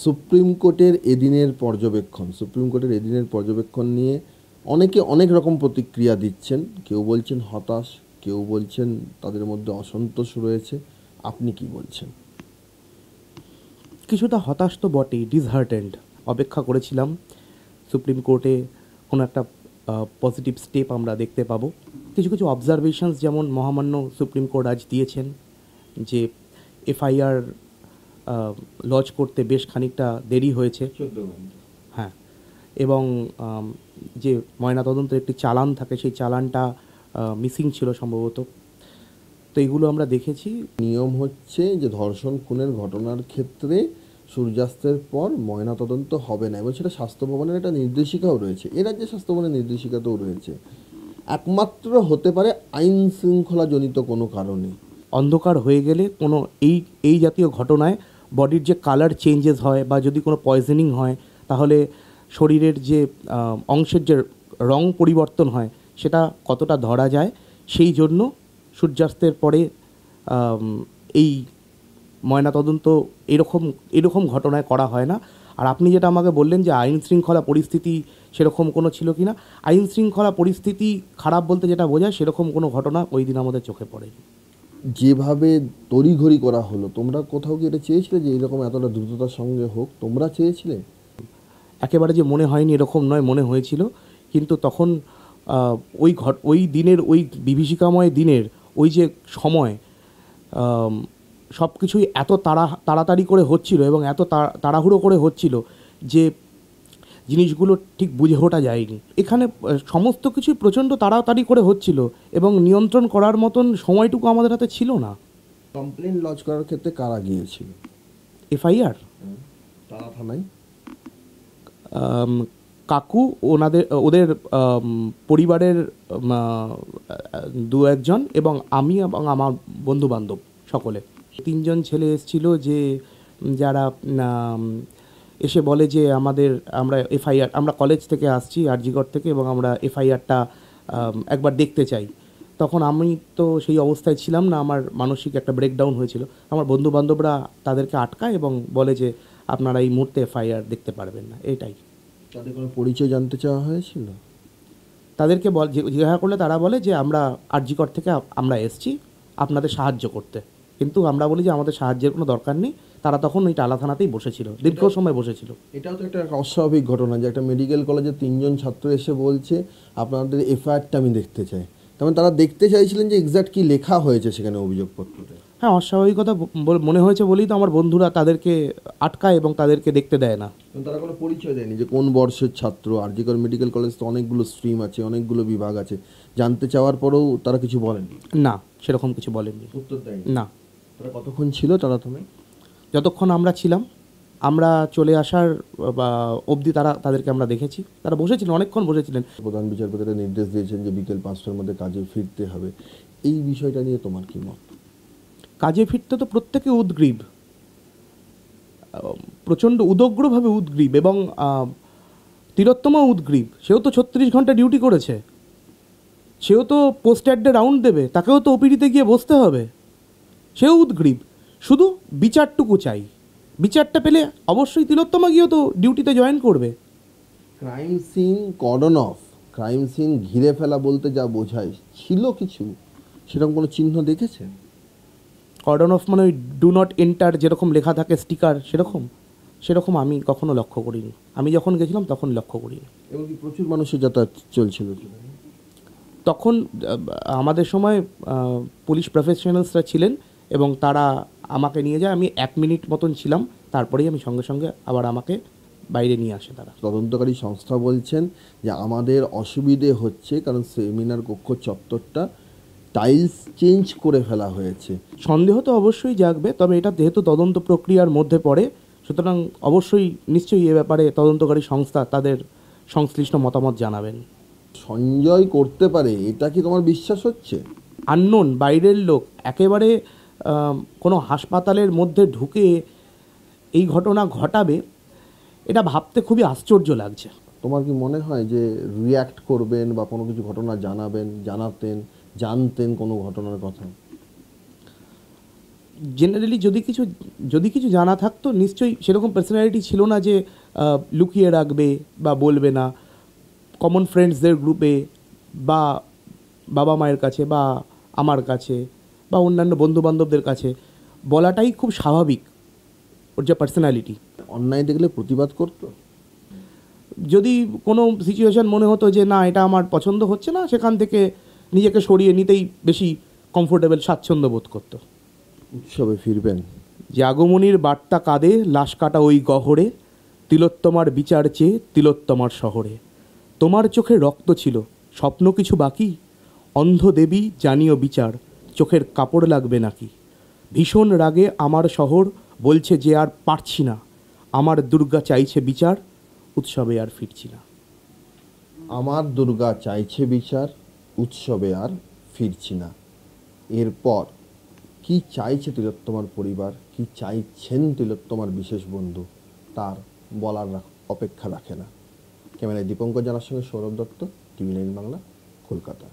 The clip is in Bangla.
সুপ্রিম কোর্টের এদিনের পর্যবেক্ষণ নিয়ে অনেকে অনেক রকম প্রতিক্রিয়া দিচ্ছেন। কেউ বলছেন হতাশ, কেউ বলছেন তাদের মধ্যে অসন্তোষ রয়েছে। আপনি কি বলছেন? কিছুটা হতাশ তো বটেই, ডিসহার্টেন্ড। অপেক্ষা করেছিলাম সুপ্রিম কোর্টে কোনো একটা পজিটিভ স্টেপ আমরা দেখতে পাবো। কিছু কিছু অবজারভেশনস যেমন মহামান্য সুপ্রিম কোর্ট আজ দিয়েছেন যে এফআইআর লজ করতে বেশ খানিকটা দেরি হয়েছে। হ্যাঁ, এবং যে ময়নাতদন্তের একটি চালান থাকে সেই চালানটা মিসিং ছিল সম্ভবত। তো এগুলো আমরা দেখেছি। নিয়ম হচ্ছে যে ধর্ষণ খুনের ঘটনার ক্ষেত্রে সূর্যাস্তের পর ময়নাতদন্ত হবে না, এবং সেটা স্বাস্থ্য ভবনের একটা নির্দেশিকাও রয়েছে। এ রাজ্যে স্বাস্থ্য ভবনের নির্দেশিকাতেও রয়েছে। একমাত্র হতে পারে আইন শৃঙ্খলাজনিত কোনো কারণে। অন্ধকার হয়ে গেলে কোনো এই এই জাতীয় ঘটনায় বডির যে কালার চেঞ্জেস হয় বা যদি কোনো পয়জনিং হয়, তাহলে শরীরের যে অংশের যে রং পরিবর্তন হয় সেটা কতটা ধরা যায়, সেই জন্য সূর্যাস্তের পরে এই ময়নাতদন্ত এরকম ঘটনায় করা হয় না। আর আপনি যেটা আমাকে বললেন যে আইন শৃঙ্খলা পরিস্থিতি সেরকম কোনো ছিল কি না, আইন শৃঙ্খলা পরিস্থিতি খারাপ বলতে যেটা বোঝায় সেরকম কোনো ঘটনা ওই দিন আমাদের চোখে পড়েনি। যেভাবে তড়িঘড়ি করা হলো, তোমরা কোথাও কি এটা চেয়েছিলে যে এরকম এতটা দ্রুততার সঙ্গে হোক? তোমরা চেয়েছিলে? একেবারে যে মনে হয়নি এরকম নয়, মনে হয়েছিল। কিন্তু তখন ওই দিনের ওই বিভীষিকাময় দিনের ওই যে সময়, সব কিছুই এত তাড়াতাড়ি করে হচ্ছিল এবং এত তাড়াহুড়ো করে হচ্ছিল যে জিনিসগুলো ঠিক বুঝে ওঠা যায়নি। এখানে সমস্ত কিছুই প্রচণ্ড তাড়াতাড়ি করে হচ্ছিল এবং নিয়ন্ত্রণ করার মতন সময়টুকু আমাদের হাতে ছিল না। কমপ্লেন লজ করার ক্ষেত্রে কারা গিয়েছিল? এফআইআর তারা থানায়? কাকু, ওদের পরিবারের দু একজন এবং আমি এবং আমার বন্ধুবান্ধব সকলে। তিনজন ছেলে এসেছিল যে যারা এসে বলে যে আমরা কলেজ থেকে আসছি আরজিগড় থেকে, এবং আমরা এফআইআরটা একবার দেখতে চাই। তখন আমি তো সেই অবস্থায় ছিলাম না, আমার মানসিক একটা ব্রেকডাউন হয়েছিল। আমার বন্ধুবান্ধবরা তাদেরকে আটকায় এবং বলে যে আপনারা এই মুহূর্তে এফআইআর দেখতে পারবেন না। এটাই। তাদের কোনো পরিচয় জানতে চাওয়া হয়েছিল? তাদেরকে জিজ্ঞাসা করলে তারা বলে যে আমরা আরজিকর থেকে আমরা এসছি আপনাদের সাহায্য করতে, কিন্তু আমরা বলি যে আমাদের সাহায্যের কোনো দরকার নেই। তারা তখন ওই টালা থানাতেই বসেছিল, দীর্ঘ সময় বসেছিল। এটাও তো একটা অস্বাভাবিক ঘটনা যে একটা মেডিকেল কলেজে তিনজন ছাত্র এসে বলছে আপনাদের এফআইআরটা আমি দেখতে চাই। তেমন তারা দেখতে চাইছিলেন যে এক্স্যাক্ট কী লেখা হয়েছে সেখানে অভিযোগপত্রতে। হ্যাঁ, অস্বাভাবিকতা মনে হয়েছে বলেই তো আমার বন্ধুরা তাদেরকে আটকায় এবং তাদেরকে দেখতে দেয় না। তারা কোনো পরিচয় দেয়নি যে কোন বর্ষের ছাত্র। আরজিকর মেডিকেল কলেজ তো অনেকগুলো স্ট্রিম আছে, অনেকগুলো বিভাগ আছে। জানতে চাওয়ার পরেও তারা কিছু বলেনি? না, সেরকম কিছু বলেননি। উত্তর দেয়নি? না। তারা কতক্ষণ ছিল তারা থানায়? যতক্ষণ আমরা ছিলাম, আমরা চলে আসার অবধি তাদেরকে আমরা দেখেছি। তারা বসেছিলেন, অনেকক্ষণ বসেছিলেন। প্রধান বিচারপতিরা নির্দেশ দিয়েছেন যে বিকেল 5টার মধ্যে কাজে ফিরতে হবে। এই বিষয়টা নিয়ে তোমার কি মত? কাজে ফিরতে তো প্রত্যেকে উদগ্রীব, প্রচণ্ড উদগ্রভাবে উদগ্রীব, এবং তিলোত্তমা উদগ্রীব। সেও তো 36 ঘন্টা ডিউটি করেছে, সেও তো পোস্ট অ্যাডে রাউন্ড দেবে, তাকেও তো ওপিডিতে গিয়ে বসতে হবে। সেও উদগ্রীব, শুধু বিচারটুকু চাই। বিচারটা পেলে অবশ্যই তিলোত্তমা গিয়েও তো ডিউটিতে জয়েন করবে। Crime scene cordon off, crime scene ঘিরে ফেলা বলতে যা বোঝায়, ছিল কিছু সেরকম কোনো চিহ্ন দেখেছেন? কর্ডন অফ মানে ওই ডু নট এন্টার যেরকম লেখা থাকে স্টিকার, সেরকম আমি কখনো লক্ষ্য করিনি। আমি যখন গেছিলাম তখন লক্ষ্য করিনি। এবং কি প্রচুর মানুষের যাতায়াত চলছিল? তখন আমাদের সময় পুলিশ প্রফেশনালসরা ছিলেন এবং তারা আমাকে নিয়ে যায়। আমি 1 মিনিট মতন ছিলাম, তারপরেই আমি সঙ্গে সঙ্গে আবার আমাকে বাইরে নিয়ে আসে তারা। তদন্তকারী সংস্থা বলছেন যে আমাদের অসুবিধে হচ্ছে কারণ সেমিনার কক্ষ চত্বরটা টাইলস চেঞ্জ করে ফেলা হয়েছে। সন্দেহ তো অবশ্যই জাগবে, তবে এটা যেহেতু তদন্ত প্রক্রিয়ার মধ্যে পড়ে, সুতরাং অবশ্যই নিশ্চয়ই এ ব্যাপারে তদন্তকারী সংস্থা তাদের সংশ্লিষ্ট মতামত জানাবেন। সঞ্জয় করতে পারে, এটা কি তোমার বিশ্বাস হচ্ছে? আননোন, বাইরের লোক একেবারে কোনো হাসপাতালের মধ্যে ঢুকে এই ঘটনা ঘটাবে, এটা ভাবতে খুবই আশ্চর্য লাগছে। তোমার কি মনে হয় যে রিয়্যাক্ট করবেন বা কোনো কিছু ঘটনা জানতেন কোনো ঘটনার কথা? জেনারেলি যদি কিছু জানা থাকতো নিশ্চয়ই সেরকম পার্সোনালিটি ছিল না যে লুকিয়ে রাখবে বা বলবে না। কমন ফ্রেন্ডসদের গ্রুপে বা বাবা মায়ের কাছে বা আমার কাছে বা অন্যান্য বন্ধুবান্ধবদের কাছে বলাটাই খুব স্বাভাবিক, ওর যে পার্সোনালিটি। অন্যায় দেখলে প্রতিবাদ করতো? যদি কোনো সিচুয়েশন মনে হতো যে না এটা আমার পছন্দ হচ্ছে না, সেখান থেকে নিজেকে সরিয়ে নিতেই বেশি কমফোর্টেবল, স্বাচ্ছন্দ্য বোধ করতো। উৎসবে ফিরবেন? যে আগমনীর বার্তা কাঁদে লাশ কাটা ওই গহরে, তিলোত্তমার বিচার চেয়ে তিলোত্তমার শহরে। তোমার চোখে রক্ত ছিল, স্বপ্ন কিছু বাকি? অন্ধ দেবী জানিও বিচার, চোখের কাপড় লাগবে নাকি? ভীষণ রাগে আমার শহর বলছে যে আর পারছি না, আমার দুর্গা চাইছে বিচার, উৎসবে আর ফিরছি না। আমার দুর্গা চাইছে বিচার, উৎসবে আর ফিরছি না। এরপর কি চাইছে তিলোত্তমার পরিবার, কি চাইছেন তিলোত্তমার বিশেষ বন্ধু, তার বলার অপেক্ষা রাখে না। ক্যামেরায় দীপঙ্কর জানার সঙ্গে সৌরভ দত্ত, টিভি9 বাংলা, কলকাতা।